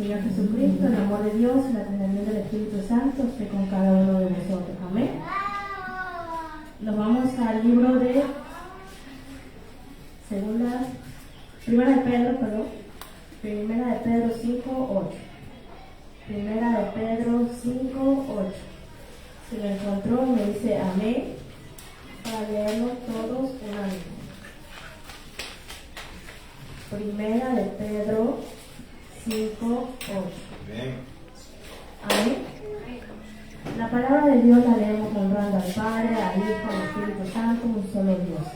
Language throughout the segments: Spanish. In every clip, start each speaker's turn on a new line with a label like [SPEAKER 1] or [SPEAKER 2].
[SPEAKER 1] Señor Jesucristo, el amor de Dios, la comunión del Espíritu Santo esté con cada uno de nosotros. Amén. Nos vamos al libro de Primera de Pedro 5:8. Primera de Pedro 5:8. Si lo encontró, me dice amén para leerlo todos unánime. Primera de Pedro 5:8. Amén. La palabra de Dios la leemos honrando al Padre, al Hijo, al Espíritu Santo, un solo Dios.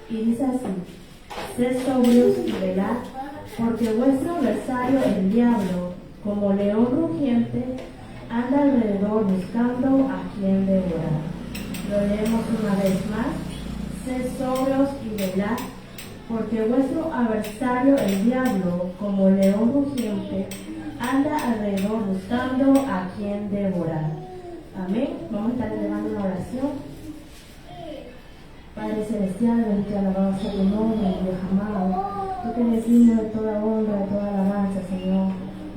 [SPEAKER 1] Y dice así: sed sobrios y velad, porque vuestro adversario, el diablo, como león rugiente, anda alrededor buscando a quien devorar. Lo leemos una vez más: sed sobrios y velad, porque vuestro adversario, el diablo, como león rugiente, anda alrededor buscando a quien devorar. Amén. Vamos a estar elevando una oración. Padre Celestial, bendito alabado sea tu nombre, Dios amado. Tú que eres digno de toda honra, de toda alabanza, Señor.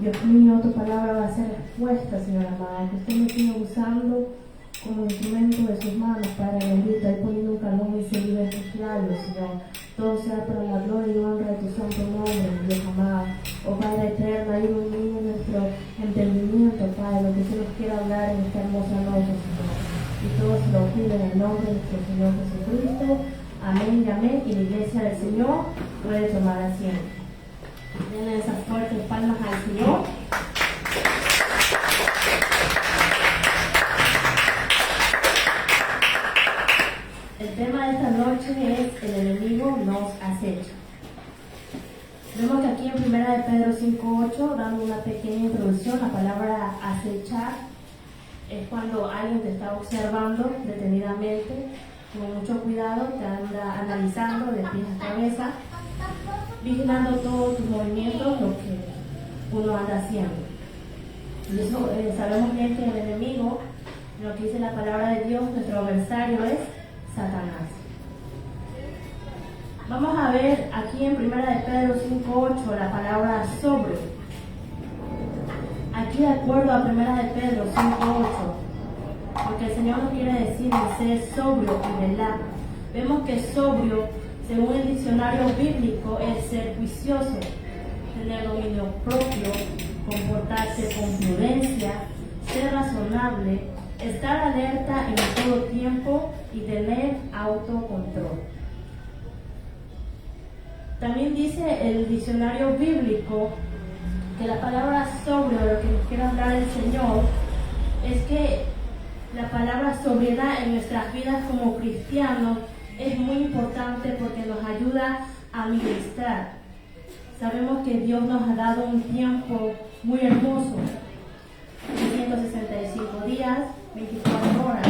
[SPEAKER 1] Dios mío, tu palabra va a ser expuesta, Señor amado. Que usted me siga usando como instrumento de sus manos, Padre bendito, ahí poniendo un calor y seguido en tus labios, Señor. Todo sea para la gloria y honra de tu santo nombre, Dios amado. Oh Padre eterno, ahí ilumina nuestro entendimiento, Padre, lo que se nos quiera hablar en esta hermosa noche, Señor. Y todo se lo pido en el nombre de nuestro Señor Jesucristo. Amén y amén. Y la iglesia del Señor puede tomar asiento. Denle esas fuertes palmas al Señor. El tema de esta noche es: el enemigo nos acecha. Vemos que aquí en Primera de Pedro 5:8, dando una pequeña introducción, la palabra acechar es cuando alguien te está observando detenidamente, con mucho cuidado, te anda analizando de pies a cabeza, vigilando todos tus movimientos, lo que uno anda haciendo. Y eso sabemos bien que el enemigo, lo que dice la palabra de Dios, nuestro adversario es Satanás. Vamos a ver aquí en Primera de Pedro 5:8 la palabra sobrio. Aquí de acuerdo a Primera de Pedro 5:8, porque el Señor nos quiere decir ser sobrio y velad. Vemos que sobrio, según el diccionario bíblico, es ser juicioso, tener dominio propio, comportarse con prudencia, ser razonable, estar alerta en todo tiempo y tener autocontrol. También dice el diccionario bíblico que la palabra sobrio, de lo que nos quiere hablar el Señor, es que la palabra sobriedad en nuestras vidas como cristianos es muy importante porque nos ayuda a ministrar. Sabemos que Dios nos ha dado un tiempo muy hermoso, 365 días, 24 horas,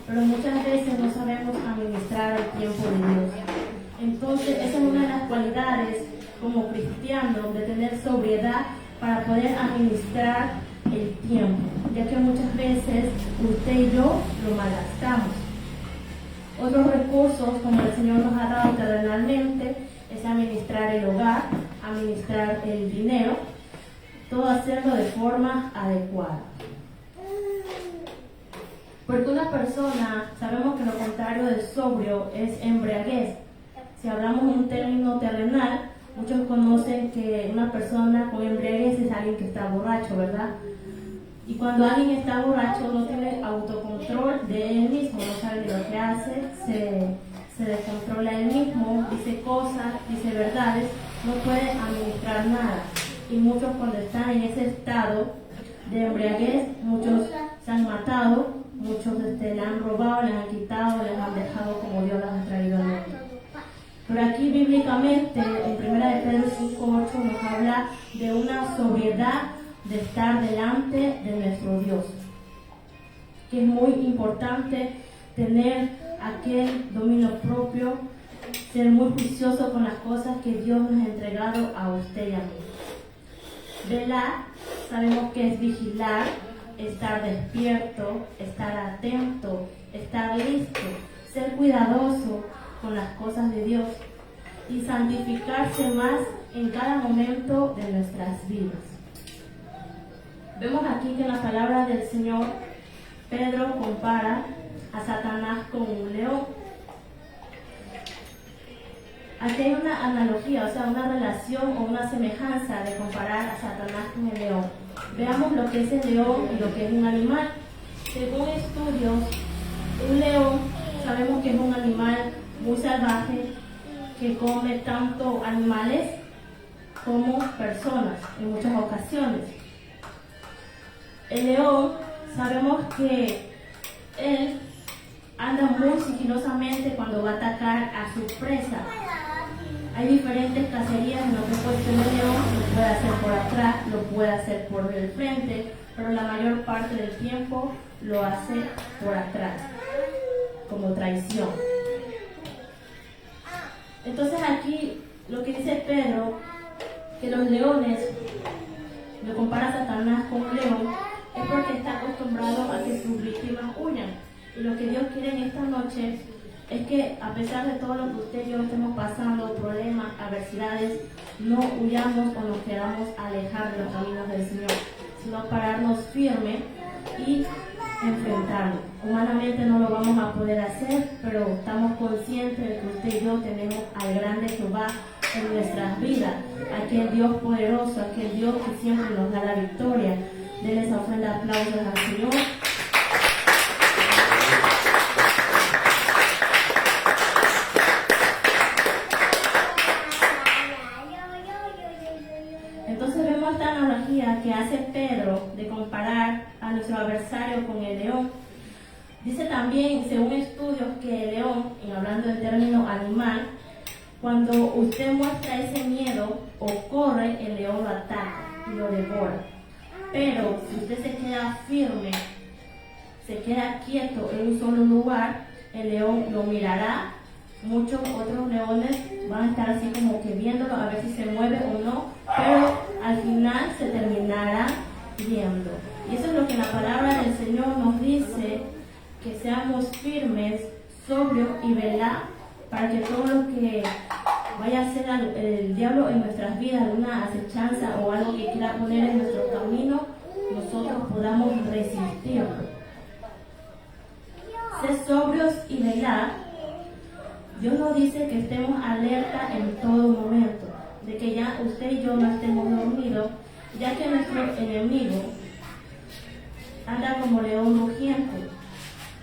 [SPEAKER 1] pero muchas veces no sabemos administrar el tiempo de Dios. Entonces, esa es una de las cualidades como cristianos, de tener sobriedad para poder administrar el tiempo, ya que muchas veces usted y yo lo malgastamos. Otros recursos, como el Señor nos ha dado terrenalmente, es administrar el hogar, administrar el dinero, todo hacerlo de forma adecuada. Porque una persona, sabemos que lo contrario de sobrio es embriaguez. Si hablamos un término terrenal, muchos conocen que una persona con embriaguez es alguien que está borracho, ¿verdad? Y cuando alguien está borracho no tiene autocontrol de él mismo, no sabe de lo que hace, se descontrola él mismo, dice cosas, dice verdades, no puede administrar nada. Y muchos cuando están en ese estado de embriaguez, muchos se han matado, muchos le han robado, les han quitado, les han dejado como Dios las ha traído al mundo. Pero aquí bíblicamente, en 1 de Pedro 5:8 nos habla de una sobriedad de estar delante de nuestro Dios. Que es muy importante tener aquel dominio propio, ser muy juicioso con las cosas que Dios nos ha entregado a usted y a mí. Velar, sabemos que es vigilar, estar despierto, estar atento, estar listo, ser cuidadoso con las cosas de Dios y santificarse más en cada momento de nuestras vidas. Vemos aquí que en la palabra del Señor, Pedro compara a Satanás con un león. Aquí hay una analogía, o sea, una relación o una semejanza de comparar a Satanás con el león. Veamos lo que es el león y lo que es un animal. Según estudios, un león sabemos que es un animal muy salvaje que come tanto animales como personas en muchas ocasiones. El león sabemos que él anda muy sigilosamente cuando va a atacar a su presa. Hay diferentes cacerías en lo que puede ser el león, lo puede hacer por atrás, lo puede hacer por el frente, pero la mayor parte del tiempo lo hace por atrás, como traición. Entonces aquí lo que dice Pedro, que los leones, lo compara a Satanás con un león, es porque está acostumbrado a que sus víctimas huyan. Y lo que Dios quiere en esta noche es que a pesar de todo lo que usted y yo estemos pasando, problemas, adversidades, no huyamos o nos queramos alejar de los caminos del Señor, sino pararnos firme y enfrentarlo. Humanamente no lo vamos a poder hacer, pero estamos conscientes de que usted y yo tenemos al grande Jehová en nuestras vidas, aquel Dios poderoso, aquel Dios que siempre nos da la victoria. Denle esa ofrenda de aplausos al Señor. Entonces vemos esta analogía que hace Pedro de comparar a nuestro adversario con el león. Dice también, según estudios, que el león, y hablando del término animal, cuando usted muestra ese miedo o corre, el león lo ataca y lo devora. Pero si usted se queda firme, se queda quieto en un solo lugar, el león lo mirará. Muchos otros leones van a estar así como que viéndolo a ver si se mueve o no, pero al final se terminará yendo. Y eso es lo que la palabra del Señor nos dice, que seamos firmes, sobrios y velar para que todo lo que vaya a hacer el diablo en nuestras vidas, alguna acechanza o algo que quiera poner en nuestro camino, nosotros podamos resistirlo. Ser sobrios y velar, Dios nos dice que estemos alerta en todo momento, de que ya usted y yo no estemos dormidos, ya que nuestro enemigo anda como león rugiente.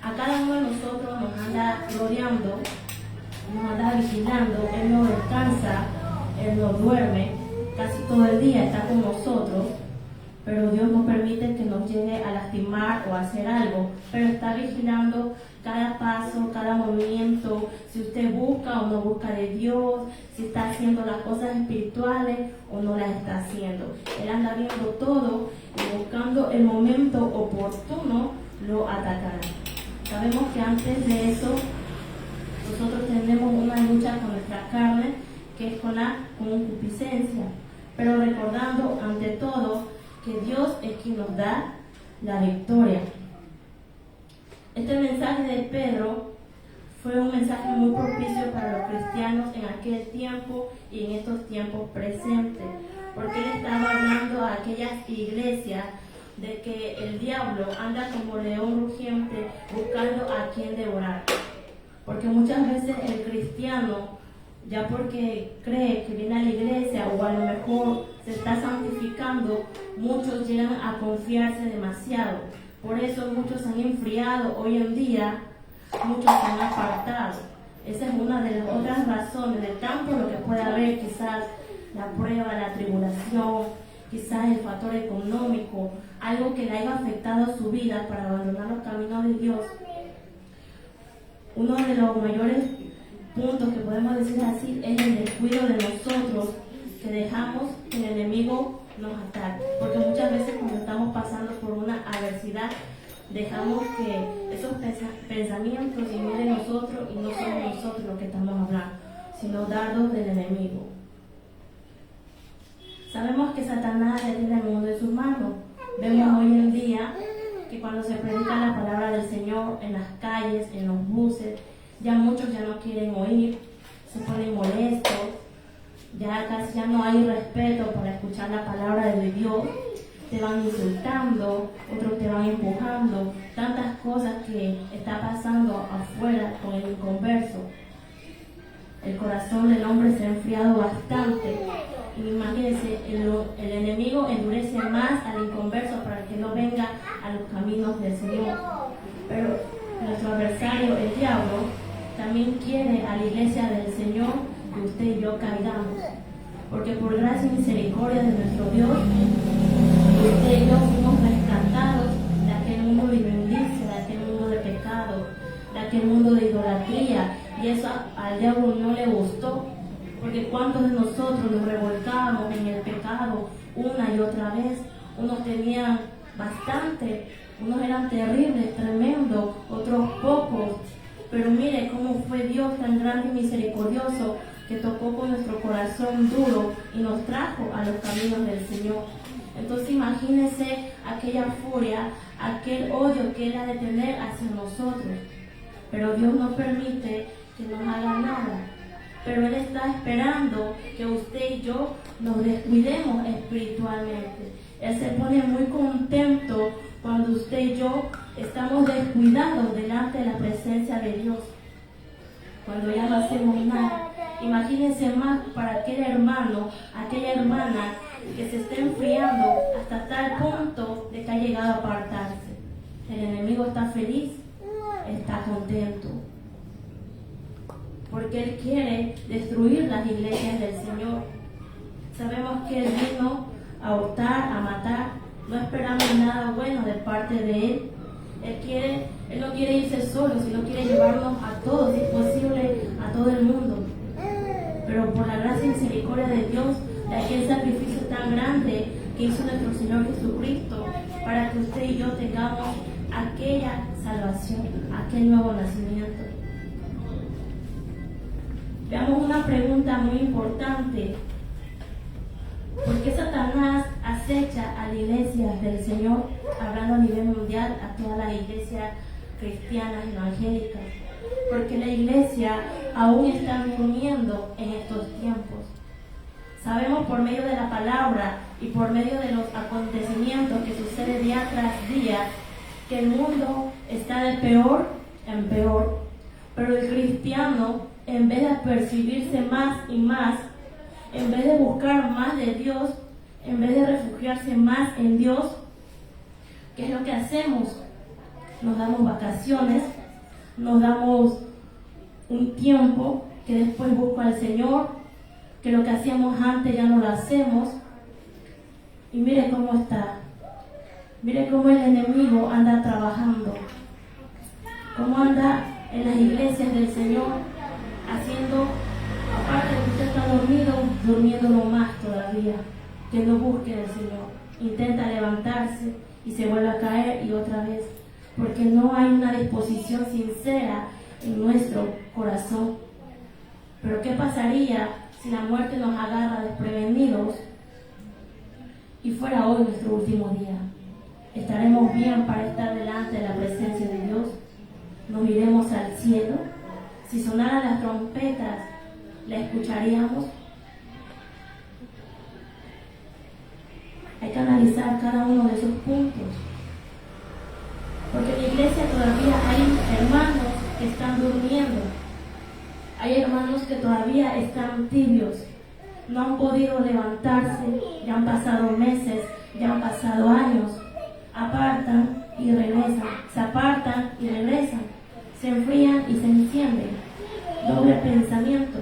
[SPEAKER 1] A cada uno de nosotros nos anda rodeando, nos anda vigilando, Él no descansa, Él no duerme, casi todo el día está con nosotros, pero Dios no permite que nos llegue a lastimar o a hacer algo, pero está vigilando cada paso, cada movimiento, si usted busca o no busca de Dios, si está haciendo las cosas espirituales o no las está haciendo. Él anda viendo todo y buscando el momento oportuno lo atacará. Sabemos que antes de eso nosotros tenemos una lucha con nuestra carne, que es con concupiscencia, pero recordando ante todo que Dios es quien nos da la victoria. Este mensaje de Pedro fue un mensaje muy propicio para los cristianos en aquel tiempo y en estos tiempos presentes, porque él estaba hablando a aquellas iglesias de que el diablo anda como león rugiente buscando a quien devorar. Porque muchas veces el cristiano, ya porque cree que viene a la iglesia o a lo mejor se está santificando, muchos llegan a confiarse demasiado. Por eso muchos se han enfriado hoy en día, muchos se han apartado. Esa es una de las otras razones de tanto lo que puede haber, quizás la prueba, la tribulación, quizás el factor económico, algo que le haya afectado a su vida para abandonar los caminos de Dios. Uno de los mayores puntos que podemos decir así es el descuido de nosotros, que dejamos que el enemigo nos ataque. Porque muchas veces cuando estamos pasando por una adversidad, dejamos que esos pensamientos lleguen de nosotros y no somos nosotros los que estamos hablando, sino dardos del enemigo. Sabemos que Satanás ya tiene el mundo en sus manos. Vemos hoy en día que cuando se predica la palabra del Señor en las calles, en los buses, ya muchos ya no quieren oír, se ponen molestos, ya casi ya no hay respeto para escuchar la palabra de Dios. te van insultando, otros te van empujando, tantas cosas que está pasando afuera con el inconverso. El corazón del hombre se ha enfriado bastante. Y imagínense, el enemigo endurece más al inconverso para que no venga a los caminos del Señor. Pero nuestro adversario, el diablo, también quiere a la iglesia del Señor que usted y yo caigamos. Porque por gracia y misericordia de nuestro Dios, usted y yo fuimos rescatados de aquel mundo de inmundicia, de aquel mundo de pecado, de aquel mundo de idolatría. Y eso al diablo no le gustó, porque cuántos de nosotros nos revolcábamos en el pecado una y otra vez. Unos tenían bastante, unos eran terribles, tremendos, otros pocos. Pero mire cómo fue Dios tan grande y misericordioso que tocó con nuestro corazón duro y nos trajo a los caminos del Señor. Entonces imagínense aquella furia, aquel odio que Él ha de tener hacia nosotros. Pero Dios no permite que nos haga nada. Pero Él está esperando que usted y yo nos descuidemos espiritualmente. Él se pone muy contento cuando usted y yo estamos descuidados delante de la presencia de Dios. Cuando ya no hacemos nada. Imagínense más para aquel hermano, aquella hermana que se está enfriando hasta tal punto de que ha llegado a apartarse. El enemigo está feliz, está contento. Porque Él quiere destruir las iglesias del Señor. Sabemos que Él vino a hurtar, a matar. No esperamos nada bueno de parte de Él. Él no quiere irse solo, sino quiere llevarnos a todos, si es posible, a todo el mundo. Pero por la gracia y misericordia de Dios, de aquel sacrificio tan grande que hizo nuestro Señor Jesucristo, para que usted y yo tengamos aquella salvación, aquel nuevo nacimiento. Veamos una pregunta muy importante. ¿Por qué Satanás acecha a la iglesia del Señor, hablando a nivel mundial, a todas las iglesias cristianas evangélicas? Porque la iglesia aún está durmiendo en estos tiempos. Sabemos por medio de la palabra y por medio de los acontecimientos que suceden día tras día que el mundo está de peor en peor. Pero el cristiano, en vez de percibirse más y más, en vez de buscar más de Dios, en vez de refugiarse más en Dios, ¿qué es lo que hacemos? Nos damos vacaciones, nos damos un tiempo que después busco al Señor, que lo que hacíamos antes ya no lo hacemos. Y mire cómo está, mire cómo el enemigo anda trabajando, cómo anda en las iglesias del Señor, haciendo, aparte de que usted está dormido, durmiéndolo más todavía, que no busque al Señor. Intenta levantarse y se vuelve a caer y otra vez, porque no hay una disposición sincera en nuestro corazón. Pero ¿qué pasaría si la muerte nos agarra desprevenidos y fuera hoy nuestro último día? ¿Estaremos bien para estar delante de la presencia de Dios? ¿Nos iremos al cielo? Si sonaran las trompetas, ¿la escucharíamos? Hay que analizar cada uno de esos puntos. Porque en la iglesia todavía hay hermanos que están durmiendo. Hay hermanos que todavía están tibios. No han podido levantarse. Ya han pasado meses, ya han pasado años. Apartan y regresan. Se apartan y regresan. Se enfrían y se encienden. Doble pensamiento.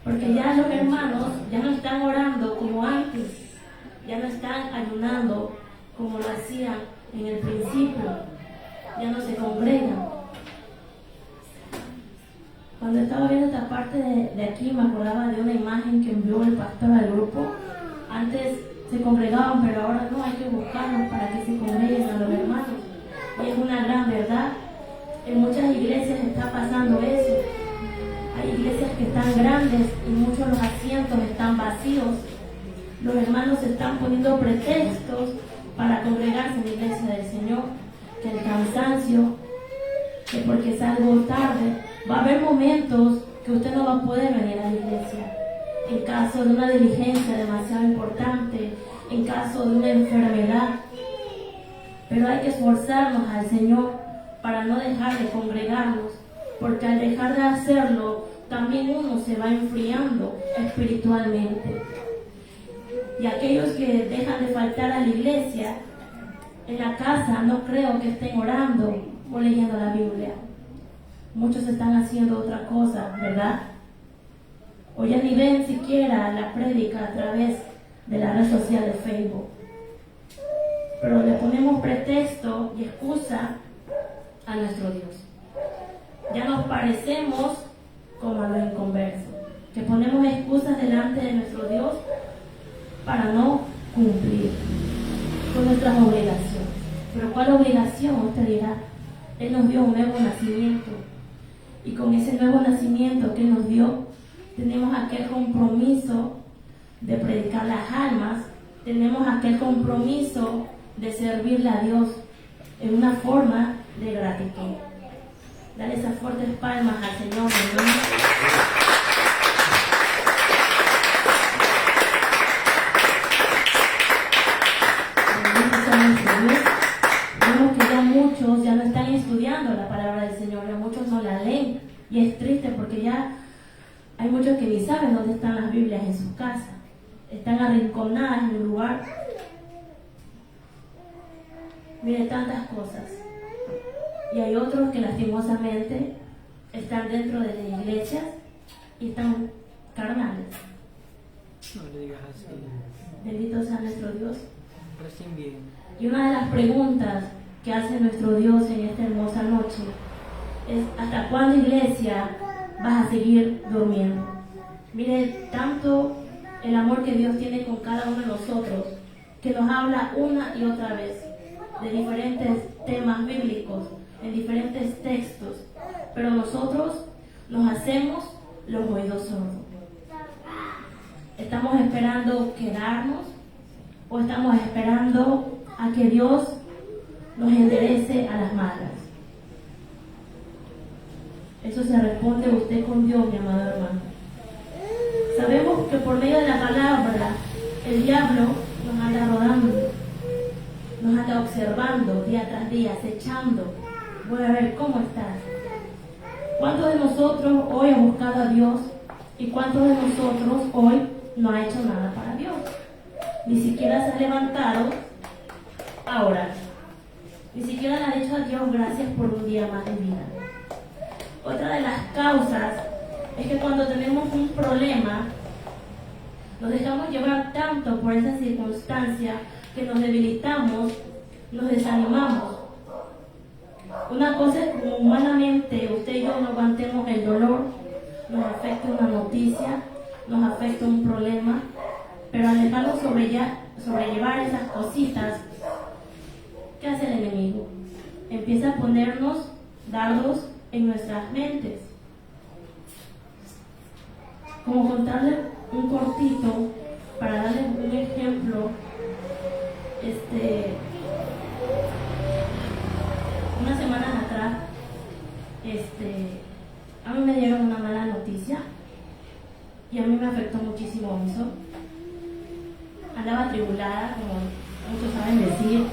[SPEAKER 1] Porque ya los hermanos ya no están orando como antes. Ya no están ayunando como lo hacían en el principio. Ya no se congregan. Cuando estaba viendo esta parte de aquí, me acordaba de una imagen que envió el pastor al grupo. Antes se congregaban, pero ahora no, hay que buscarlos para que se congreguen a los hermanos. Y es una gran verdad. En muchas iglesias está pasando eso. Hay iglesias que están grandes y muchos de los asientos están vacíos. Los hermanos se están poniendo pretextos para congregarse en la iglesia del Señor. Que el cansancio, que porque salgo tarde. Va a haber momentos que usted no va a poder venir a la iglesia. en caso de una diligencia demasiado importante, en caso de una enfermedad. Pero hay que esforzarnos al Señor para no dejar de congregarnos, porque al dejar de hacerlo, también uno se va enfriando espiritualmente. Y aquellos que dejan de faltar a la iglesia, en la casa no creo que estén orando o leyendo la Biblia. Muchos están haciendo otra cosa, ¿verdad? O ya ni ven siquiera la prédica a través de la red social de Facebook. Pero le ponemos pretexto y excusa a nuestro Dios. Ya nos parecemos como a los inconversos, que ponemos excusas delante de nuestro Dios para no cumplir con nuestras obligaciones. Pero ¿cuál obligación? Usted dirá, Él nos dio un nuevo nacimiento. Y con ese nuevo nacimiento que nos dio, tenemos aquel compromiso de predicar las almas, tenemos aquel compromiso de servirle a Dios en una forma de gratitud. Dale esas fuertes palmas al Señor, hermano. Vemos que ya muchos ya no están estudiando la palabra del Señor, ya muchos no la leen, y es triste porque ya hay muchos que ni saben dónde están las Biblias en sus casas, están arrinconadas en un lugar. Mire, tantas cosas. Y hay otros que lastimosamente están dentro de las iglesias y están carnales.
[SPEAKER 2] No le digas así.
[SPEAKER 1] Bendito sea nuestro Dios.
[SPEAKER 2] Recién bien.
[SPEAKER 1] Y una de las preguntas que hace nuestro Dios en esta hermosa noche es: ¿hasta cuándo, iglesia, vas a seguir durmiendo? Mire, tanto el amor que Dios tiene con cada uno de nosotros, que nos habla una y otra vez de diferentes temas bíblicos, en diferentes textos, pero nosotros nos hacemos los oídos sordos. ¿Estamos esperando quedarnos o estamos esperando a que Dios nos enderece a las malas? Eso se responde usted con Dios, mi amado hermano. Sabemos que por medio de la palabra el diablo nos anda rodando, nos anda observando día tras día, acechando. Voy a ver cómo estás. ¿Cuántos de nosotros hoy han buscado a Dios y cuántos de nosotros hoy no ha hecho nada para Dios? Ni siquiera se ha levantado a orar. Ni siquiera le ha dicho a Dios gracias por un día más de vida. Otra de las causas es que cuando tenemos un problema, nos dejamos llevar tanto por esa circunstancia que nos debilitamos, nos desanimamos. Una cosa es como humanamente usted y yo no aguantemos el dolor, nos afecta una noticia, nos afecta un problema, pero al dejarnos sobrellevar esas cositas, ¿qué hace el enemigo? Empieza a ponernos dardos en nuestras mentes. Como contarle un cortito para darles un ejemplo. Unas semanas atrás, a mí me dieron una mala noticia y a mí me afectó muchísimo eso. Andaba atribulada, como muchos saben decir,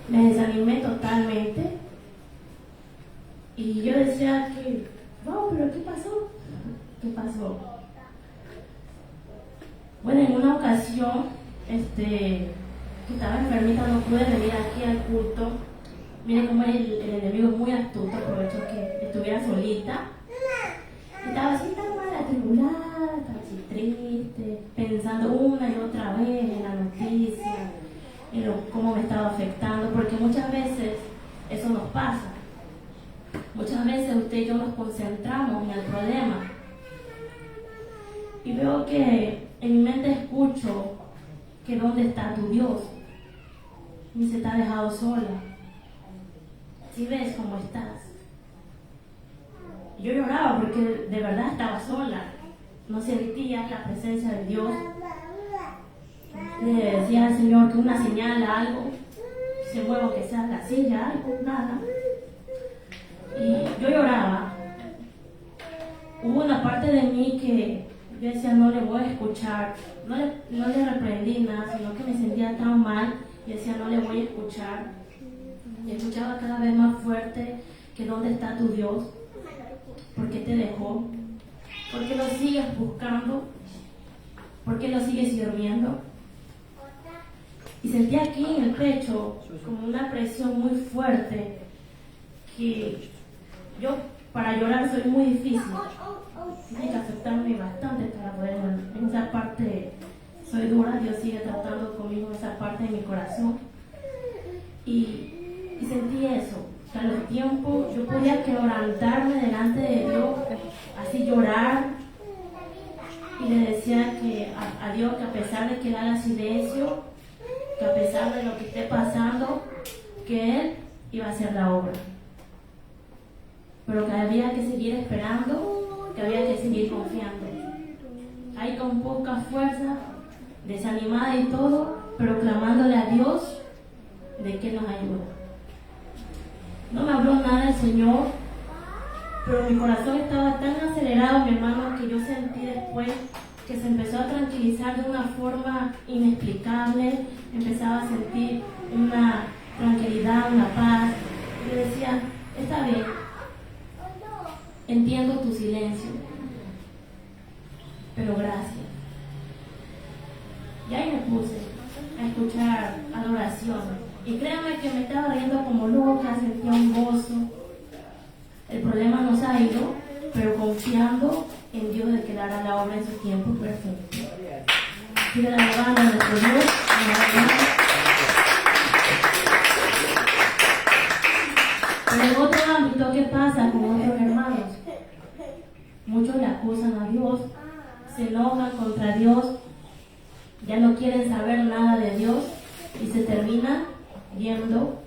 [SPEAKER 1] me desanimé totalmente y yo decía que, wow, pero ¿qué pasó? ¿Qué pasó? Bueno, en una ocasión, que estaba enfermita, no pude venir aquí al culto. Miren cómo el enemigo es muy astuto, aprovechó que estuviera solita. Estaba así tan mal, atribulada, tan así triste, pensando una y otra vez en la noticia, en cómo me estaba afectando, porque muchas veces eso nos pasa. Muchas veces usted y yo nos concentramos en el problema. Y veo que en mi mente escucho que ¿dónde está tu Dios? Ni se te ha dejado sola. Si ves cómo estás. Yo lloraba porque de verdad estaba sola. No sentía la presencia de Dios. Le decía al Señor que una señal, algo, se mueva, que sea la silla, algo, nada. Y yo lloraba. Hubo una parte de mí que yo decía, no le voy a escuchar, no le reprendí nada, sino que me sentía tan mal, y decía, no le voy a escuchar. Y escuchaba cada vez más fuerte que ¿dónde está tu Dios? ¿Por qué te dejó? ¿Por qué lo sigues buscando? ¿Por qué lo sigues sirviendo? Y sentía aquí en el pecho como una presión muy fuerte, que yo para llorar soy muy difícil. Tiene que aceptarme bastante para poder llorar. En esa parte soy dura, Dios sigue tratando conmigo en esa parte de mi corazón. Y sentí eso, que a los tiempos yo podía quebrantarme delante de Dios, así llorar, y le decía que a Dios que a pesar de que Él haga silencio, que a pesar de lo que esté pasando, que Él iba a hacer la obra. Pero que había que seguir esperando, que había que seguir confiando. Ahí con poca fuerza, desanimada y todo, pero clamándole a Dios de que nos ayuda. No me habló nada el Señor, pero mi corazón estaba tan acelerado, mi hermano, que yo sentí después que se empezó a tranquilizar de una forma inexplicable. Empezaba a sentir una tranquilidad, una paz. Yo decía, está bien, entiendo tu silencio, pero gracias. Y ahí me puse a escuchar adoración. Y créanme que me estaba riendo como loca, sentía un gozo. El problema no se ha ido, pero confiando en Dios de que dará la obra en su tiempo perfecto. Sigue alabando a nuestro Dios. Pero en otro ámbito, ¿qué pasa con otros hermanos? Muchos le acusan a Dios, se enojan contra Dios, ya no quieren saber nada de Dios y se terminan yendo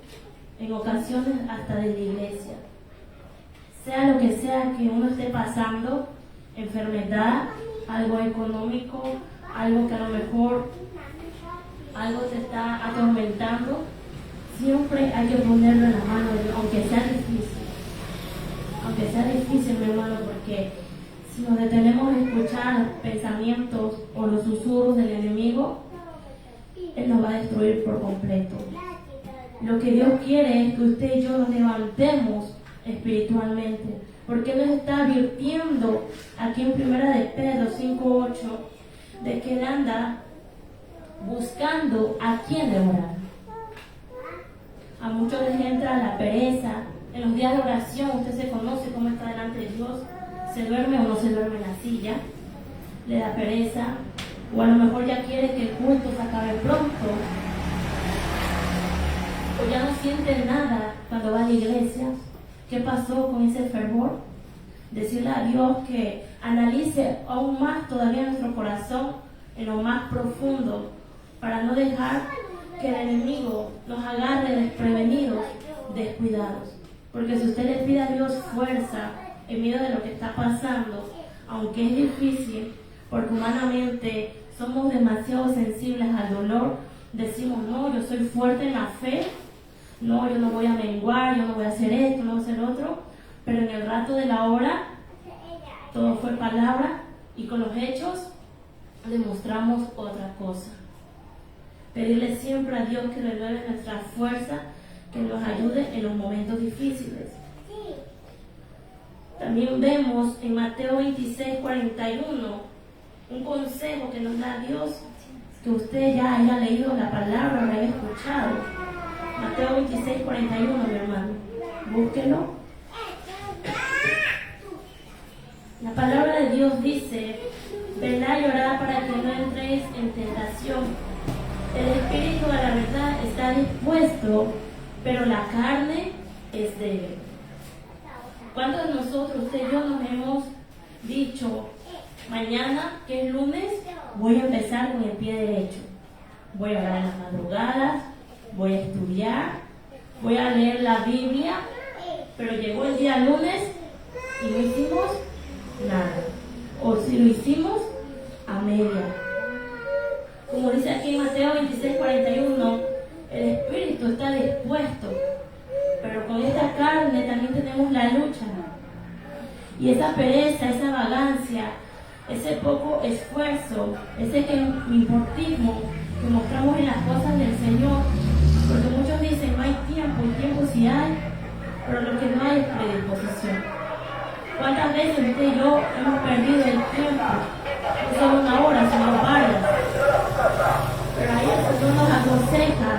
[SPEAKER 1] en ocasiones hasta de la iglesia. Sea lo que sea que uno esté pasando, enfermedad, algo económico, algo que a lo mejor algo te está atormentando, siempre hay que ponerlo en la mano de Dios, aunque sea difícil. Aunque sea difícil, mi hermano, porque si nos detenemos a escuchar pensamientos o los susurros del enemigo, Él nos va a destruir por completo. Lo que Dios quiere es que usted y yo nos levantemos espiritualmente, porque Él nos está advirtiendo aquí en 1 de Pedro 5:8 de que Él anda buscando a quien devorar. A muchos les entra la pereza. En los días de oración usted se conoce cómo está delante de Dios, se duerme o no se duerme en la silla, le da pereza, o a lo mejor ya quiere que el culto se acabe pronto, o ya no siente nada cuando va a la iglesia. ¿Qué pasó con ese fervor? Decirle a Dios que analice aún más todavía nuestro corazón en lo más profundo, para no dejar que el enemigo nos agarre desprevenidos, descuidados. Porque si usted le pide a Dios fuerza en medio de lo que está pasando, aunque es difícil, porque humanamente somos demasiado sensibles al dolor, decimos, no, yo soy fuerte en la fe, no, yo no voy a menguar, yo no voy a hacer esto, no voy a hacer otro, pero en el rato de la hora, todo fue palabra, y con los hechos demostramos otra cosa. Pedirle siempre a Dios que renueve nuestra fuerza, que nos ayude en los momentos difíciles. También vemos en Mateo 26:41 un consejo que nos da Dios, que usted ya haya leído la palabra, lo haya escuchado. Mateo 26:41, mi hermano, búsquelo. La palabra de Dios dice: velad y orad para que no entréis en tentación. El espíritu a la verdad está dispuesto, pero la carne es débil. ¿Cuántos de nosotros, usted y yo, nos hemos dicho, mañana, que es lunes, voy a empezar con el pie derecho? Voy a orar en las madrugadas, voy a estudiar, voy a leer la Biblia, pero llegó el día lunes y no hicimos nada. O si lo hicimos, a media. Como dice aquí en Mateo 26:41, el espíritu está dispuesto, pero con esta carne también tenemos la lucha. Y esa pereza, esa vagancia, ese poco esfuerzo, ese importismo que mostramos en las cosas del Señor, porque muchos dicen no hay tiempo, y tiempo sí hay, pero lo que no hay es predisposición. ¿Cuántas veces usted y yo hemos perdido el tiempo? No solo una hora, sino varias. Pero ahí el Señor nos aconseja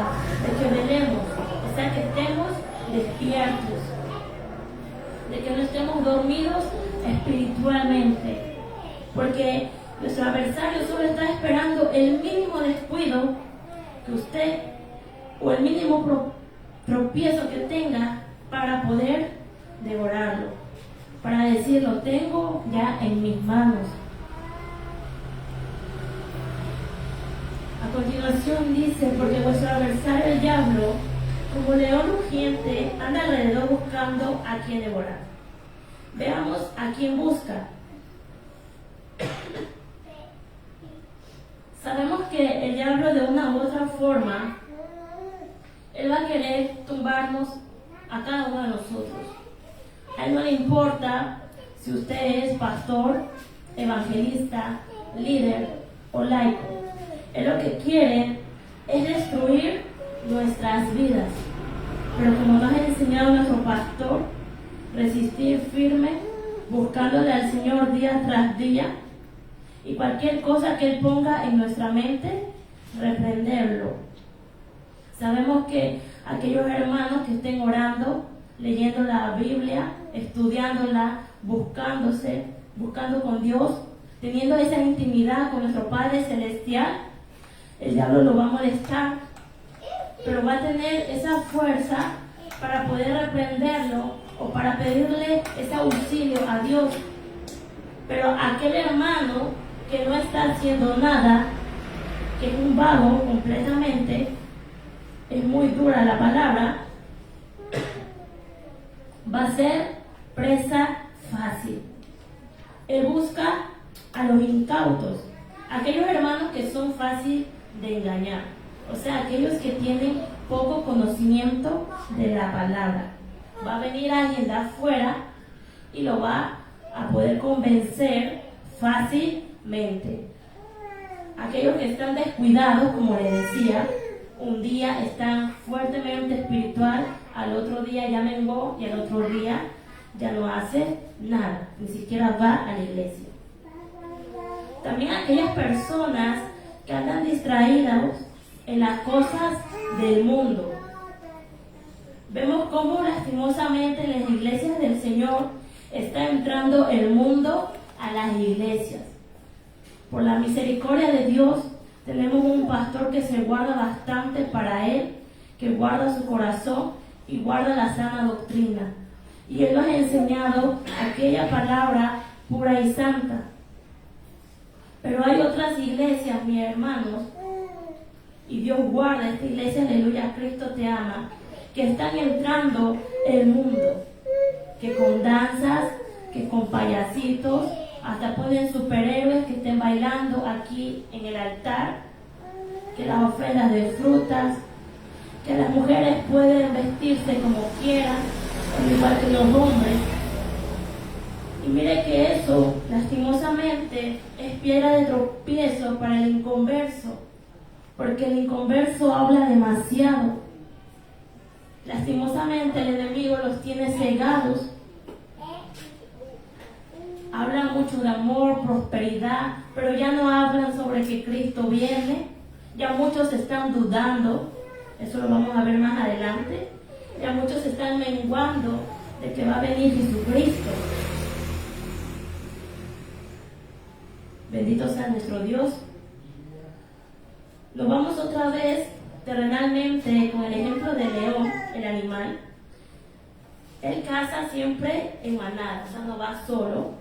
[SPEAKER 1] de que velemos, o sea, que estemos despiertos, de que no estemos dormidos espiritualmente, porque nuestro adversario solo está esperando el mínimo descuido que usted, o el mínimo tropiezo que tenga, para poder devorarlo, para decir lo tengo ya en mis manos. A continuación dice, porque vuestro adversario el diablo, como león rugiente, anda alrededor buscando a quien devorar. Veamos a quién busca. Sabemos que el diablo, de una u otra forma, él va a querer tumbarnos a cada uno de nosotros. A él no le importa si usted es pastor, evangelista, líder o laico. Él lo que quiere es destruir nuestras vidas. Pero como nos ha enseñado nuestro pastor, resistir firme, buscándole al Señor día tras día, y cualquier cosa que Él ponga en nuestra mente, reprenderlo. Sabemos que aquellos hermanos que estén orando, leyendo la Biblia, estudiándola, buscando con Dios, teniendo esa intimidad con nuestro Padre Celestial, el diablo lo va a molestar, pero va a tener esa fuerza para poder reprenderlo o para pedirle ese auxilio a Dios. Pero aquel hermano que no está haciendo nada, que es un vago completamente, es muy dura la palabra, va a ser presa fácil. Él busca a los incautos, aquellos hermanos que son fáciles de engañar, o sea, aquellos que tienen poco conocimiento de la palabra. Va a venir alguien de afuera y lo va a poder convencer fácilmente. Aquellos que están descuidados, como les decía, un día están fuertemente espiritual, al otro día ya menguó y al otro día ya no hace nada, ni siquiera va a la iglesia. También aquellas personas que andan distraídas en las cosas del mundo. Vemos cómo lastimosamente en las iglesias del Señor está entrando el mundo a las iglesias. Por la misericordia de Dios, tenemos un pastor que se guarda bastante para él, que guarda su corazón y guarda la sana doctrina. Y él nos ha enseñado aquella palabra pura y santa. Pero hay otras iglesias, mis hermanos, y Dios guarda esta iglesia, aleluya, Cristo te ama, que están entrando el mundo, que con danzas, que con payasitos, hasta ponen superhéroes que estén bailando aquí en el altar, que las ofrendas de frutas, que las mujeres pueden vestirse como quieran, al igual que los hombres. Y mire que eso, lastimosamente, es piedra de tropiezo para el inconverso, porque el inconverso habla demasiado. Lastimosamente el enemigo los tiene cegados. Hablan mucho de amor, prosperidad, pero ya no hablan sobre que Cristo viene. Ya muchos están dudando, eso lo vamos a ver más adelante. Ya muchos están menguando de que va a venir Jesucristo. Bendito sea nuestro Dios. Nos vamos otra vez terrenalmente con el ejemplo del león, el animal. Él caza siempre en manada, o sea, no va solo.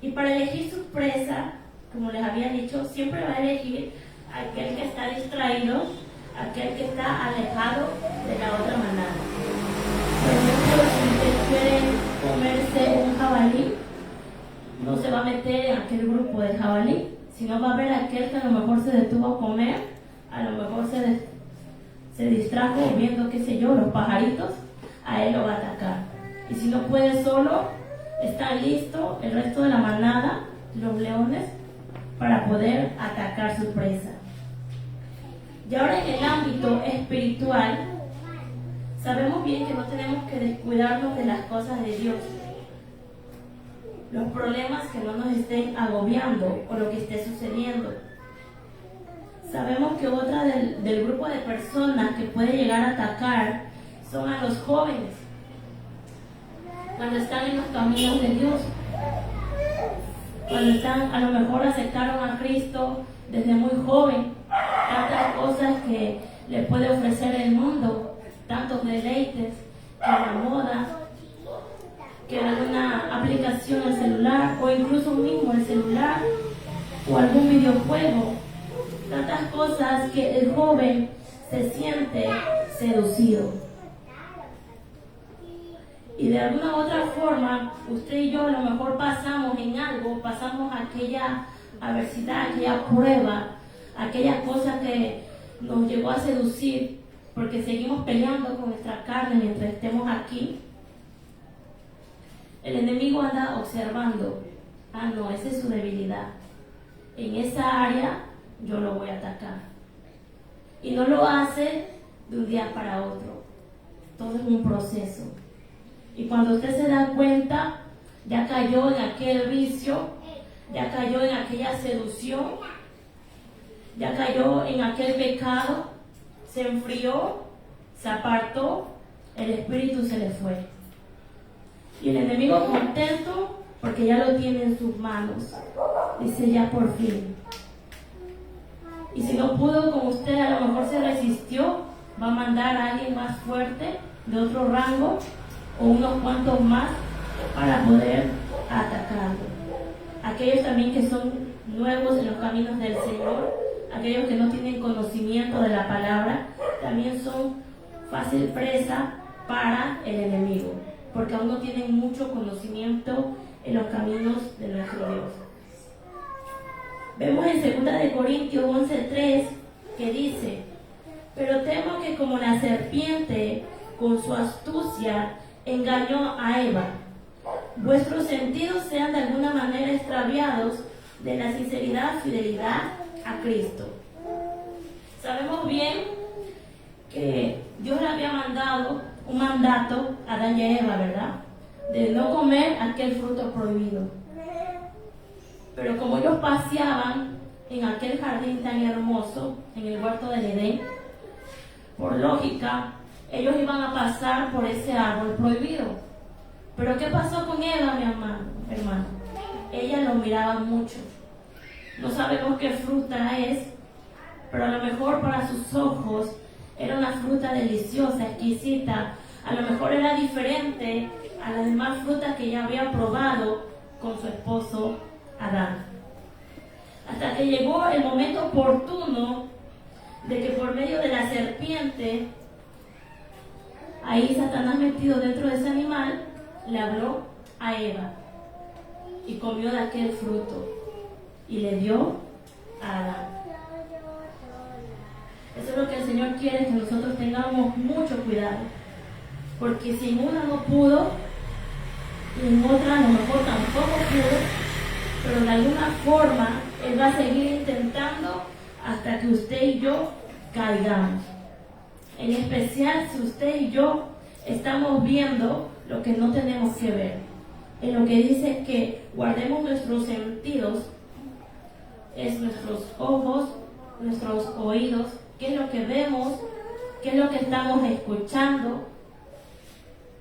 [SPEAKER 1] Y para elegir su presa, como les había dicho, siempre va a elegir aquel que está distraído, aquel que está alejado de la otra manada. Por ejemplo, si usted quiere comerse un jabalí, no se va a meter en aquel grupo de jabalí, sino va a ver aquel que a lo mejor se detuvo a comer, a lo mejor se distrajo viendo, qué sé yo, los pajaritos, a él lo va a atacar. Y si no puede solo, está listo el resto de la manada los leones para poder atacar su presa. Y ahora en el ámbito espiritual, sabemos bien que no tenemos que descuidarnos de las cosas de Dios. Los problemas que no nos estén agobiando o lo que esté sucediendo. Sabemos que otra del grupo de personas que puede llegar a atacar son a los jóvenes, cuando están en los caminos de Dios, cuando están, a lo mejor aceptaron a Cristo desde muy joven, tantas cosas que le puede ofrecer el mundo, tantos deleites, que la moda, que alguna aplicación en el celular, o incluso mismo el celular, o algún videojuego, tantas cosas que el joven se siente seducido. Y de alguna u otra forma, usted y yo a lo mejor pasamos en algo, pasamos aquella adversidad, aquella prueba, aquella cosa que nos llegó a seducir, porque seguimos peleando con nuestra carne mientras estemos aquí. El enemigo anda observando, no, esa es su debilidad. En esa área yo lo voy a atacar. Y no lo hace de un día para otro. Todo es un proceso. Y cuando usted se da cuenta, ya cayó en aquel vicio, ya cayó en aquella seducción, ya cayó en aquel pecado, se enfrió, se apartó, el espíritu se le fue. Y el enemigo contento porque ya lo tiene en sus manos. Dice, ya por fin. Y si no pudo con usted, a lo mejor se resistió, va a mandar a alguien más fuerte, de otro rango, o unos cuantos más, para poder atacarlo. Aquellos también que son nuevos en los caminos del Señor, aquellos que no tienen conocimiento de la palabra, también son fácil presa para el enemigo, porque aún no tienen mucho conocimiento en los caminos de nuestro Dios. Vemos en 2 Corintios 11:3 que dice, pero temo que como la serpiente con su astucia engañó a Eva, vuestros sentidos sean de alguna manera extraviados de la sinceridad, fidelidad a Cristo. Sabemos bien que Dios le había mandado un mandato a Adán y a Eva, ¿verdad? De no comer aquel fruto prohibido. Pero como ellos paseaban en aquel jardín tan hermoso, en el huerto del Edén, por lógica, ellos iban a pasar por ese árbol prohibido. Pero ¿qué pasó con Eva, mi hermano? Ella lo miraba mucho. No sabemos qué fruta es, pero a lo mejor para sus ojos era una fruta deliciosa, exquisita. A lo mejor era diferente a las demás frutas que ella había probado con su esposo Adán. Hasta que llegó el momento oportuno de que por medio de la serpiente, ahí Satanás metido dentro de ese animal, le habló a Eva y comió de aquel fruto y le dio a Adán. Eso es lo que el Señor quiere, que nosotros tengamos mucho cuidado, porque si en una no pudo y en otra a lo mejor tampoco pudo, pero de alguna forma Él va a seguir intentando hasta que usted y yo caigamos. En especial si usted y yo estamos viendo lo que no tenemos que ver. En lo que dice que guardemos nuestros sentidos, es nuestros ojos, nuestros oídos, qué es lo que vemos, qué es lo que estamos escuchando.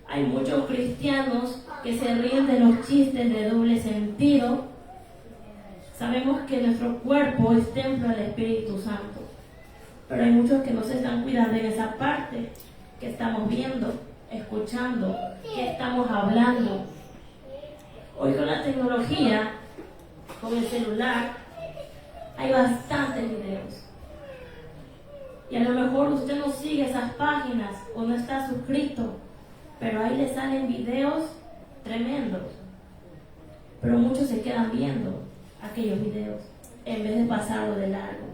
[SPEAKER 1] Hay muchos cristianos que se ríen de los chistes de doble sentido. Sabemos que nuestro cuerpo es templo del Espíritu Santo, pero hay muchos que no se están cuidando en esa parte, que estamos viendo, escuchando, que estamos hablando. Hoy con la tecnología, con el celular, hay bastantes videos. Y a lo mejor usted no sigue esas páginas o no está suscrito, pero ahí le salen videos tremendos. Pero muchos se quedan viendo aquellos videos en vez de pasarlo de largo.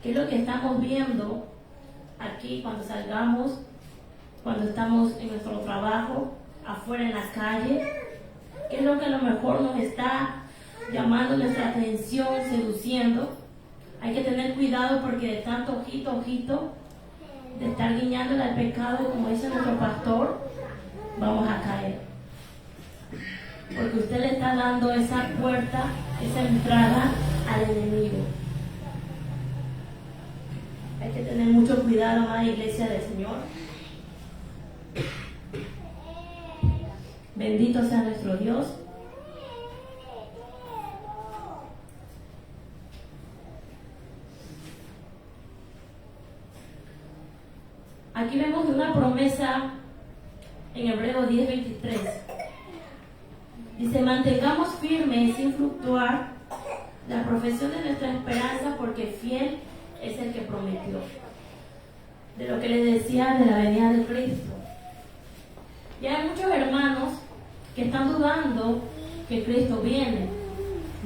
[SPEAKER 1] ¿Qué es lo que estamos viendo aquí cuando salgamos, cuando estamos en nuestro trabajo, afuera en la calle? ¿Qué es lo que a lo mejor nos está llamando nuestra atención, seduciendo. Hay que tener cuidado porque de tanto ojito, de estar guiñándole al pecado, como dice nuestro pastor, vamos a caer. Porque usted le está dando esa puerta, esa entrada al enemigo. Hay que tener mucho cuidado, amada iglesia del Señor. Bendito sea nuestro Dios. Aquí vemos una promesa en Hebreos 10:23. Dice: mantengamos firme sin fluctuar la profesión de nuestra esperanza, porque fiel es el que prometió. De lo que les decía de la venida de Cristo. Y hay muchos hermanos que están dudando que Cristo viene.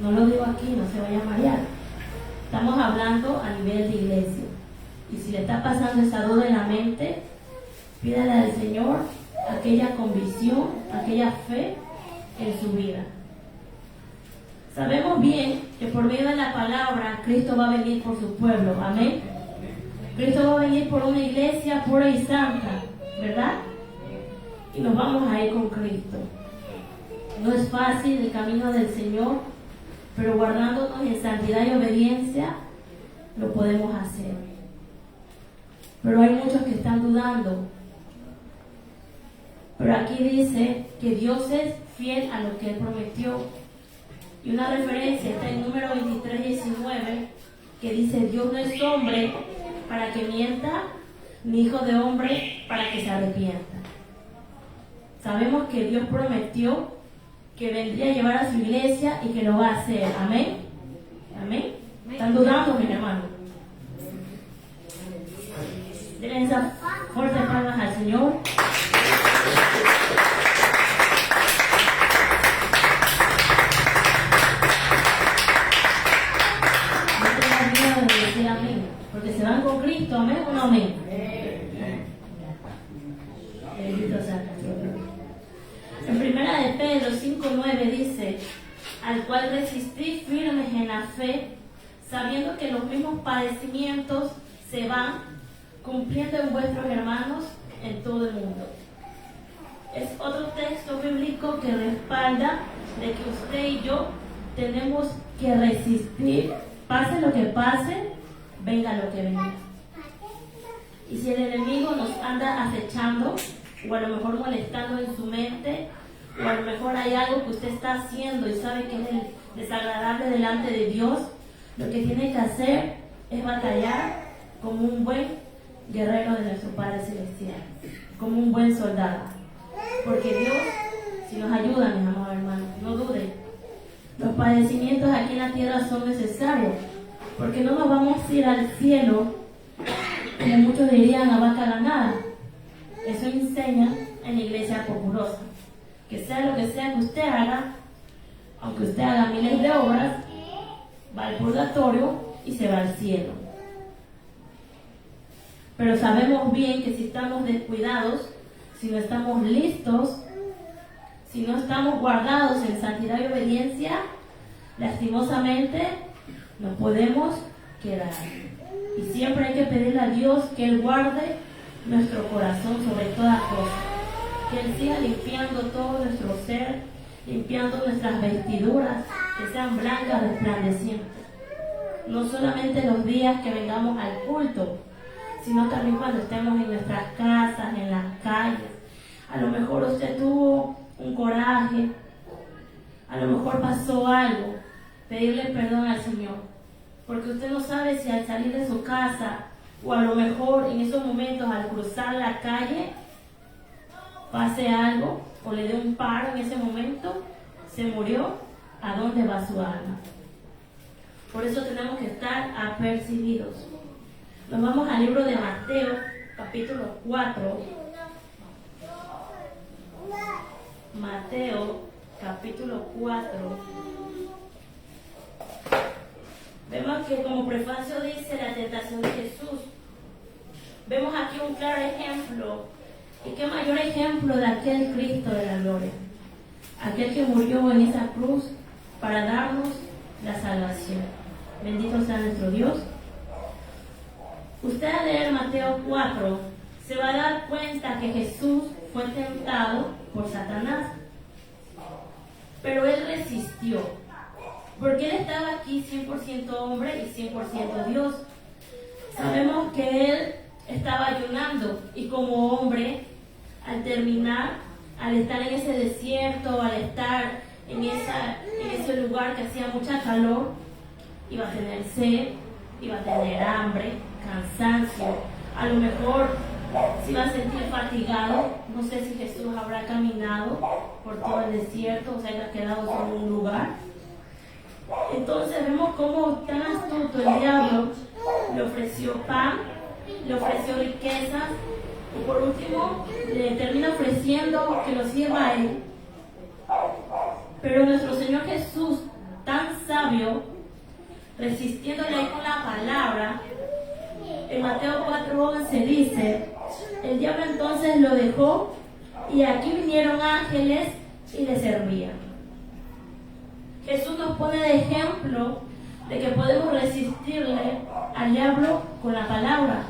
[SPEAKER 1] No lo digo aquí, no se vaya a marear. Estamos hablando a nivel de iglesia. Y si le está pasando esa duda en la mente, pídale al Señor aquella convicción, aquella fe en su vida. Sabemos bien que por medio de la palabra Cristo va a venir por su pueblo. Amén. Cristo va a venir por una iglesia pura y santa, ¿verdad? Y nos vamos a ir con Cristo. No es fácil el camino del Señor, pero guardándonos en santidad y obediencia, lo podemos hacer. Pero hay muchos que están dudando. Pero aquí dice que Dios es fiel a lo que Él prometió. Y una referencia está en número 23:19, que dice: Dios no es hombre para que mienta, ni hijo de hombre para que se arrepienta. Sabemos que Dios prometió que vendría a llevar a su iglesia y que lo va a hacer. Amén. Amén. ¿Están dudando, mis hermanos? Denle esas fuertes palmas al Señor. No tengan miedo de decir amén, porque se van con Cristo. ¿Amén o no amén? Bendito sea nuestro Dios. En primera de Pedro 5:9 dice: al cual resistís firmes en la fe, sabiendo que los mismos padecimientos se van cumpliendo en vuestros hermanos en todo el mundo. Es otro texto bíblico que respalda de que usted y yo tenemos que resistir, pase lo que pase, venga lo que venga. Y si el enemigo nos anda acechando, o a lo mejor molestando en su mente, o a lo mejor hay algo que usted está haciendo y sabe que es desagradable delante de Dios, lo que tiene que hacer es batallar como un buen guerrero de nuestro Padre Celestial, como un buen soldado. Porque Dios, si nos ayuda, mis amados hermanos, no duden. Los padecimientos aquí en la tierra son necesarios, porque no nos vamos a ir al cielo, como muchos dirían, a vaca ganada. Eso enseña en la iglesia populosa. Que sea lo que sea que usted haga, aunque usted haga miles de obras, va al purgatorio y se va al cielo. Pero sabemos bien que si estamos descuidados, si no estamos listos, si no estamos guardados en santidad y obediencia, lastimosamente nos podemos quedar. Y siempre hay que pedirle a Dios que Él guarde nuestro corazón sobre todas cosas, que Él siga limpiando todo nuestro ser, limpiando nuestras vestiduras, que sean blancas, resplandecientes. No solamente los días que vengamos al culto, sino también cuando estemos en nuestras casas, en las calles. A lo mejor usted tuvo un coraje, a lo mejor pasó algo, pedirle perdón al Señor, porque usted no sabe si al salir de su casa, o a lo mejor en esos momentos al cruzar la calle, pase algo, o le dé un paro en ese momento, se murió, ¿a dónde va su alma? Por eso tenemos que estar apercibidos. Nos vamos al libro de Mateo, capítulo 4. Mateo, capítulo 4. Vemos que como prefacio dice la tentación de Jesús. Vemos aquí un claro ejemplo. ¿Y qué mayor ejemplo de aquel Cristo de la gloria? Aquel que murió en esa cruz para darnos la salvación. Bendito sea nuestro Dios. Usted al leer Mateo 4 se va a dar cuenta que Jesús fue tentado por Satanás, pero él resistió, porque él estaba aquí 100% hombre y 100% Dios. Sabemos que él estaba ayunando y como hombre, al terminar, al estar en ese desierto, al estar en ese lugar que hacía mucha calor, iba a tener sed, iba a tener hambre, cansancio, a lo mejor se iba a sentir fatigado. No sé si Jesús habrá caminado por todo el desierto o se haya quedado solo en un lugar. Entonces vemos cómo tan astuto el diablo le ofreció pan, le ofreció riquezas y por último le termina ofreciendo que lo sirva a él. Pero nuestro Señor Jesús, tan sabio, resistiéndole ahí con la palabra, en Mateo 4:11 dice: el diablo entonces lo dejó y aquí vinieron ángeles y le servían. Jesús nos pone de ejemplo de que podemos resistirle al diablo con la palabra,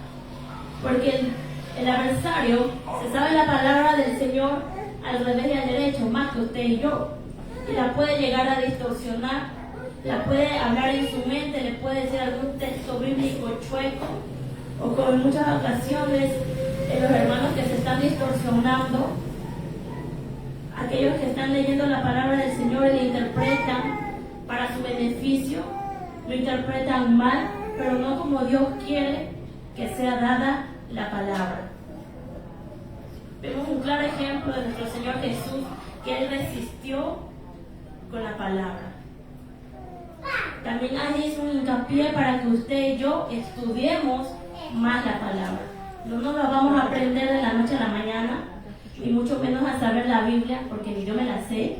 [SPEAKER 1] porque el adversario se sabe la palabra del Señor al revés y al derecho, más que usted y yo, y la puede llegar a distorsionar, la puede hablar en su mente, le puede decir algún texto bíblico chueco, o como en muchas ocasiones los hermanos que se están distorsionando, aquellos que están leyendo la palabra del Señor y la interpretan para su beneficio, lo interpretan mal, pero no como Dios quiere que sea dada la palabra. Vemos un claro ejemplo de nuestro Señor Jesús, que Él resistió con la palabra. También ahí es un hincapié para que usted y yo estudiemos más la palabra. No nos la vamos a aprender de la noche a la mañana, y mucho menos a saber la Biblia, porque ni yo me la sé.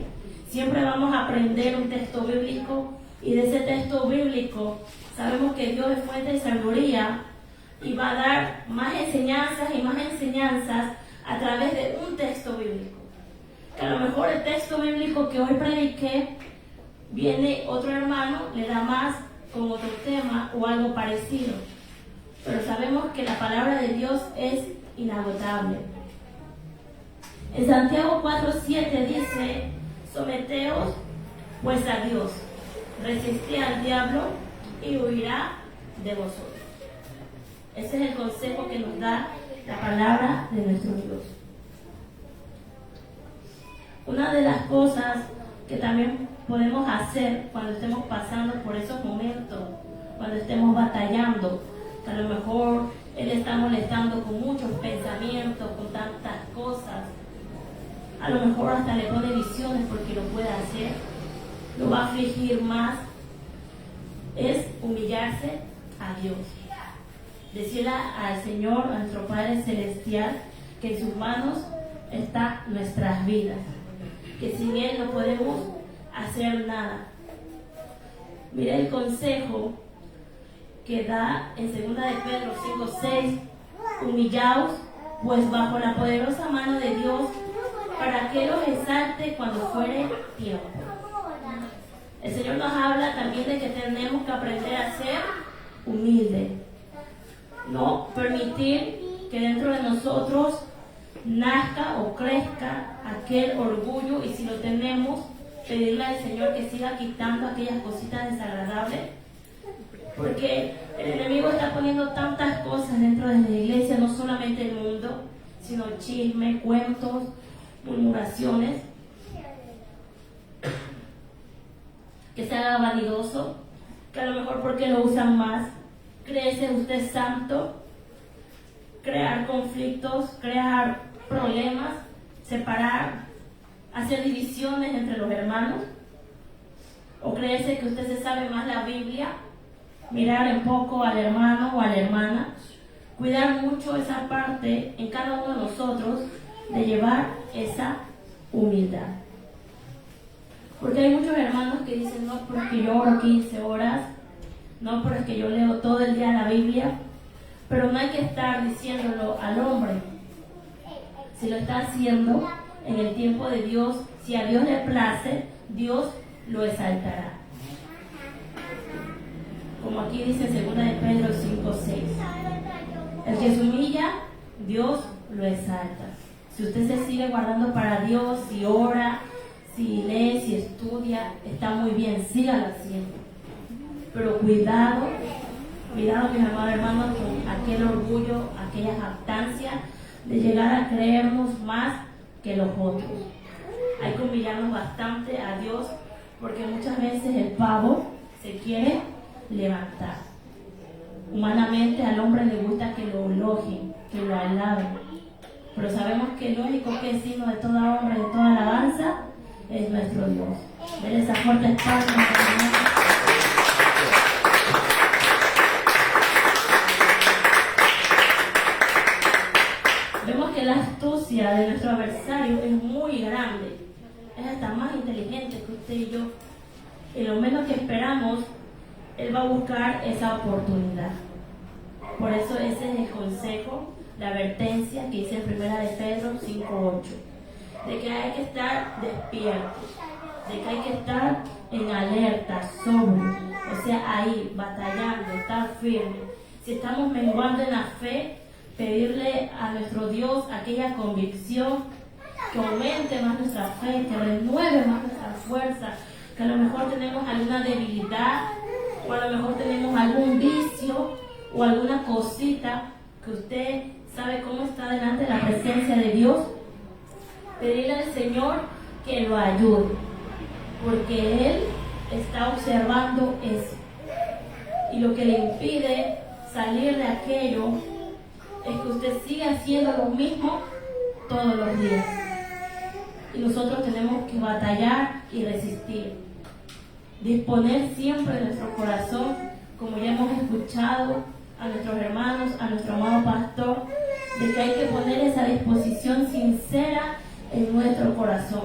[SPEAKER 1] Siempre vamos a aprender un texto bíblico, y de ese texto bíblico sabemos que Dios es fuente de sabiduría y va a dar más enseñanzas y más enseñanzas a través de un texto bíblico. Que a lo mejor el texto bíblico que hoy prediqué, viene otro hermano, le da más con otro tema o algo parecido. Pero sabemos que la palabra de Dios es inagotable. En Santiago 4:7 dice: someteos pues a Dios, resistid al diablo y huirá de vosotros. Ese es el consejo que nos da la palabra de nuestro Dios. Una de las cosas que también podemos hacer cuando estemos pasando por esos momentos, cuando estemos batallando, que a lo mejor Él está molestando con muchos pensamientos, con tantas cosas, a lo mejor hasta le pone visiones porque lo puede hacer, lo va a afligir más, es humillarse a Dios. Decirle al Señor, a nuestro Padre Celestial, que en sus manos están nuestras vidas, que sin Él no podemos hacer nada. Mira el consejo que da en 2 de Pedro 5:6: humillaos pues bajo la poderosa mano de Dios, para que los exalte cuando fuere tiempo. El Señor nos habla también de que tenemos que aprender a ser humildes, no permitir que dentro de nosotros nazca o crezca aquel orgullo, y si lo tenemos, pedirle al Señor que siga quitando aquellas cositas desagradables, porque el enemigo está poniendo tantas cosas dentro de la iglesia, no solamente el mundo, sino chisme, cuentos, murmuraciones, que se haga vanidoso, que a lo mejor porque lo usan más, créese usted santo, crear conflictos, crear problemas, separar, hacer divisiones entre los hermanos, o creerse que usted se sabe más la Biblia, mirar en poco al hermano o a la hermana, cuidar mucho esa parte en cada uno de nosotros de llevar esa humildad. Porque hay muchos hermanos que dicen: no, pero es que yo oro 15 horas, no, pero es que yo leo todo el día la Biblia. Pero no hay que estar diciéndolo al hombre. Si lo está haciendo en el tiempo de Dios, si a Dios le place, Dios lo exaltará. Como aquí dice 2 de Pedro 5:6. El que se humilla, Dios lo exalta. Si usted se sigue guardando para Dios, si ora, si lee, si estudia, está muy bien, sígalo haciendo. Pero cuidado, mis amados hermanos, con aquel orgullo, aquella jactancia de llegar a creernos más que los otros. Hay que humillarnos bastante a Dios, porque muchas veces el pavo se quiere levantar. Humanamente al hombre le gusta que lo elogien, que lo alaben, pero sabemos que el único que es signo de toda honra y de toda alabanza es nuestro Dios. Denle esa fuerte palma. Vemos que la astucia de nuestro adversario es muy grande, es hasta más inteligente que usted y yo. Y lo menos que esperamos, él va a buscar esa oportunidad. Por eso ese es el consejo, la advertencia que dice en 1 de Pedro 5:8, de que hay que estar despiertos, de que hay que estar en alerta, sobrio, o sea, ahí, batallando, estar firme. Si estamos menguando en la fe, pedirle a nuestro Dios aquella convicción que aumente más nuestra fe, que renueve más nuestra fuerza, que a lo mejor tenemos alguna debilidad, o a lo mejor tenemos algún vicio o alguna cosita que usted sabe cómo está delante de la presencia de Dios. Pedirle al Señor que lo ayude, porque Él está observando eso, y lo que le impide salir de aquello es que usted siga haciendo lo mismo todos los días. Y nosotros tenemos que batallar y resistir. Disponer siempre nuestro corazón, como ya hemos escuchado a nuestros hermanos, a nuestro amado pastor, de que hay que poner esa disposición sincera en nuestro corazón,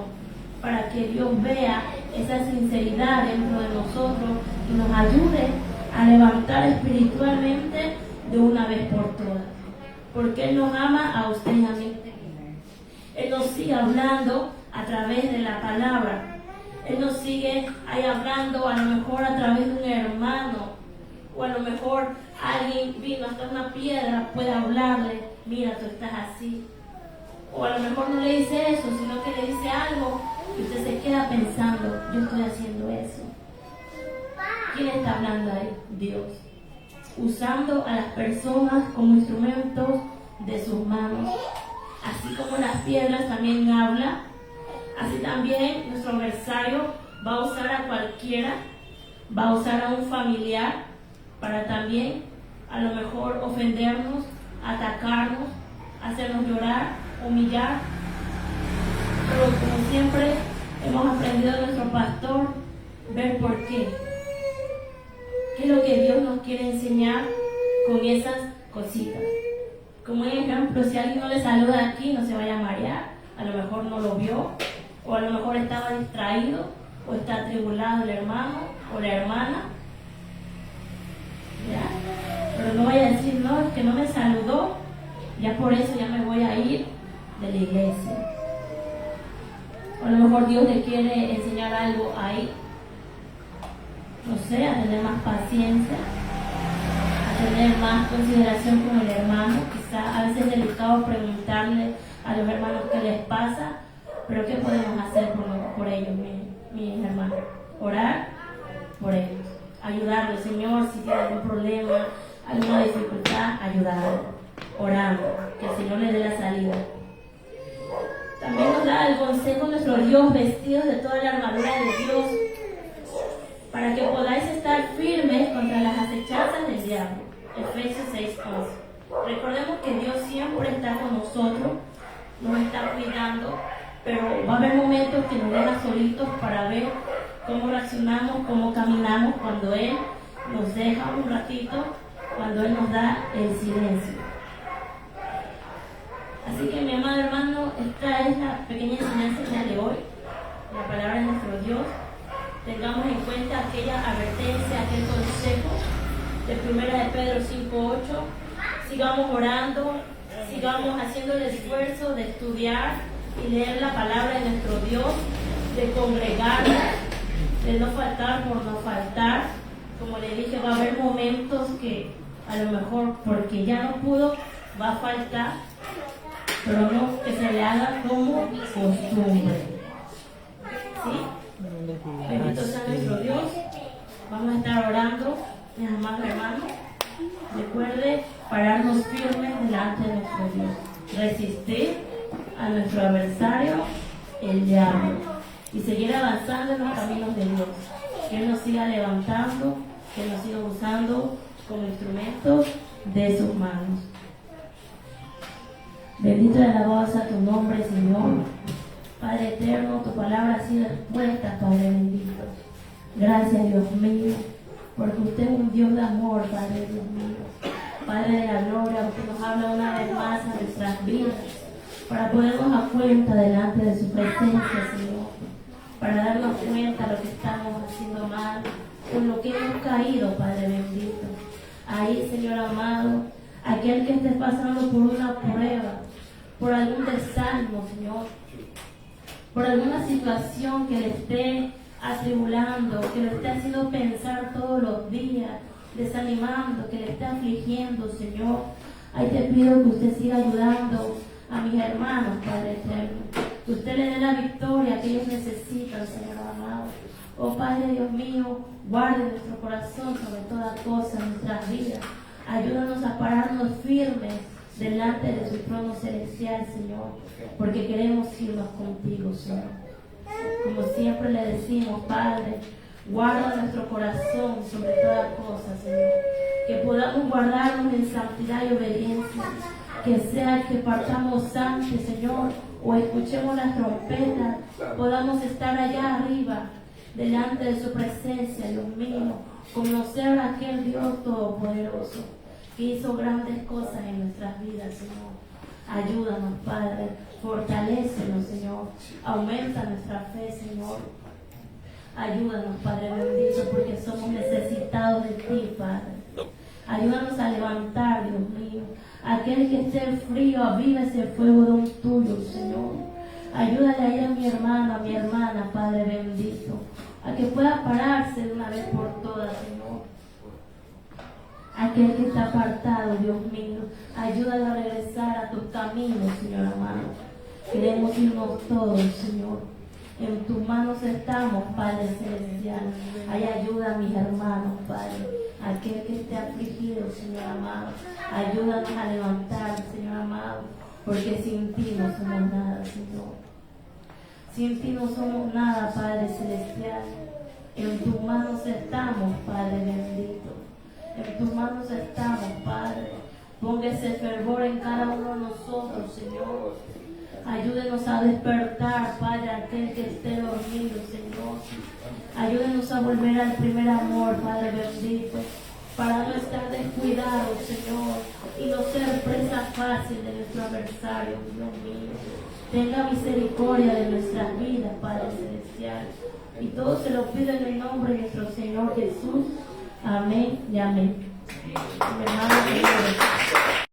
[SPEAKER 1] para que Dios vea esa sinceridad dentro de nosotros y nos ayude a levantar espiritualmente de una vez por todas. Porque Él nos ama a usted y a mí. Él nos sigue hablando a través de la palabra. Él nos sigue ahí hablando, a lo mejor a través de un hermano, o a lo mejor alguien vino hasta una piedra, puede hablarle, mira, tú estás así. O a lo mejor no le dice eso, sino que le dice algo y usted se queda pensando, yo estoy haciendo eso. ¿Quién está hablando ahí? Dios. Usando a las personas como instrumentos de sus manos. Así como las piedras también habla, así también nuestro adversario va a usar a cualquiera, va a usar a un familiar para también a lo mejor ofendernos, atacarnos, hacernos llorar, humillar. Pero como siempre hemos aprendido de nuestro pastor, ver por qué. ¿Qué es lo que Dios nos quiere enseñar con esas cositas? Como ejemplo, si alguien no le saluda aquí, no se vaya a marear. A lo mejor no lo vio, o a lo mejor estaba distraído, o está atribulado el hermano o la hermana. ¿Ya? Pero no vaya a decir, no, es que no me saludó, ya por eso ya me voy a ir de la iglesia. O a lo mejor Dios le quiere enseñar algo ahí. No sé, a tener más paciencia, a tener más consideración con el hermano. Quizá a veces es delicado preguntarle a los hermanos qué les pasa, pero ¿qué podemos hacer por ellos, mis hermanos? Orar por ellos, ayudarlos. Señor, si tiene algún problema, alguna dificultad, ayudarlos, orando, que el Señor le dé la salida. También nos da el consejo nuestro Dios, vestidos de toda la armadura de Dios, para que podáis estar firmes contra las acechanzas del diablo. Efesios 6:11. Recordemos que Dios siempre está con nosotros, nos está cuidando, pero va a haber momentos que nos deja solitos para ver cómo reaccionamos, cómo caminamos cuando Él nos deja un ratito, cuando Él nos da el silencio. Así que, mi amado hermano, esta es la pequeña enseñanza de hoy, la palabra de nuestro Dios. Tengamos en cuenta aquella advertencia, aquel consejo de 1 de Pedro 5:8. Sigamos orando, sigamos haciendo el esfuerzo de estudiar y leer la palabra de nuestro Dios, de congregarnos, de no faltar por no faltar. Como le dije, va a haber momentos que a lo mejor porque ya no pudo, va a faltar, pero no que se le haga como costumbre. ¿Sí? Bendito sea nuestro Dios. Vamos a estar orando, mis amados hermanos. Recuerde pararnos firmes delante de nuestro Dios. Resistir a nuestro adversario, el diablo. Y seguir avanzando en los caminos de Dios. Que Él nos siga levantando, que nos siga usando como instrumentos de sus manos. Bendito y alabado sea tu nombre, Señor. Padre eterno, tu palabra ha sido expuesta, Padre bendito. Gracias, Dios mío, porque usted es un Dios de amor, Padre Dios mío. Padre de la gloria, usted nos habla una vez más a nuestras vidas, para ponernos a cuenta delante de su presencia, Señor. Para darnos cuenta de lo que estamos haciendo mal, con lo que hemos caído, Padre bendito. Ahí, Señor amado, aquel que esté pasando por una prueba, por algún desánimo, Señor, por alguna situación que le esté atribulando, que le esté haciendo pensar todos los días, desanimando, que le esté afligiendo, Señor. Ahí te pido que usted siga ayudando a mis hermanos, Padre eterno. Que usted le dé la victoria que ellos necesitan, Señor amado. Oh Padre Dios mío, guarde nuestro corazón sobre toda cosa en nuestras vidas. Ayúdanos a pararnos firmes delante de su trono celestial, Señor, porque queremos irnos contigo, Señor. Como siempre le decimos, Padre, guarda nuestro corazón sobre toda cosa, Señor. Que podamos guardarnos en santidad y obediencia. Que sea que partamos antes, Señor, o escuchemos las trompetas, podamos estar allá arriba, delante de su presencia, Dios mío, conocer a aquel Dios todopoderoso que hizo grandes cosas en nuestras vidas, Señor. Ayúdanos, Padre, fortalécenos, Señor, aumenta nuestra fe, Señor. Ayúdanos, Padre bendito, porque somos necesitados de ti, Padre. Ayúdanos a levantar, Dios mío, aquel que esté frío, aviva ese fuego don tuyo, Señor. Ayúdale ahí a mi hermano, a mi hermana, Padre bendito, a que pueda pararse de una vez por todas, Señor. Aquel que está apartado, Dios mío, ayúdale a regresar a tus caminos, Señor amado. Queremos irnos todos, Señor. En tus manos estamos, Padre celestial. Hay ayuda a mis hermanos, Padre. Aquel que esté afligido, Señor amado, ayúdanos a levantar, Señor amado, porque sin ti no somos nada, Señor. Sin ti no somos nada, Padre celestial. En tus manos estamos, Padre bendito. En tus manos estamos, Padre. Ponga ese fervor en cada uno de nosotros, Señor. Ayúdenos a despertar, Padre, aquel que esté dormido, Señor. Ayúdenos a volver al primer amor, Padre bendito, para no estar descuidados, Señor, y no ser presa fácil de nuestro adversario, Dios mío. Tenga misericordia de nuestras vidas, Padre celestial. Y todo se lo pido en el nombre de nuestro Señor Jesús. Amén y amén. Mi hermano,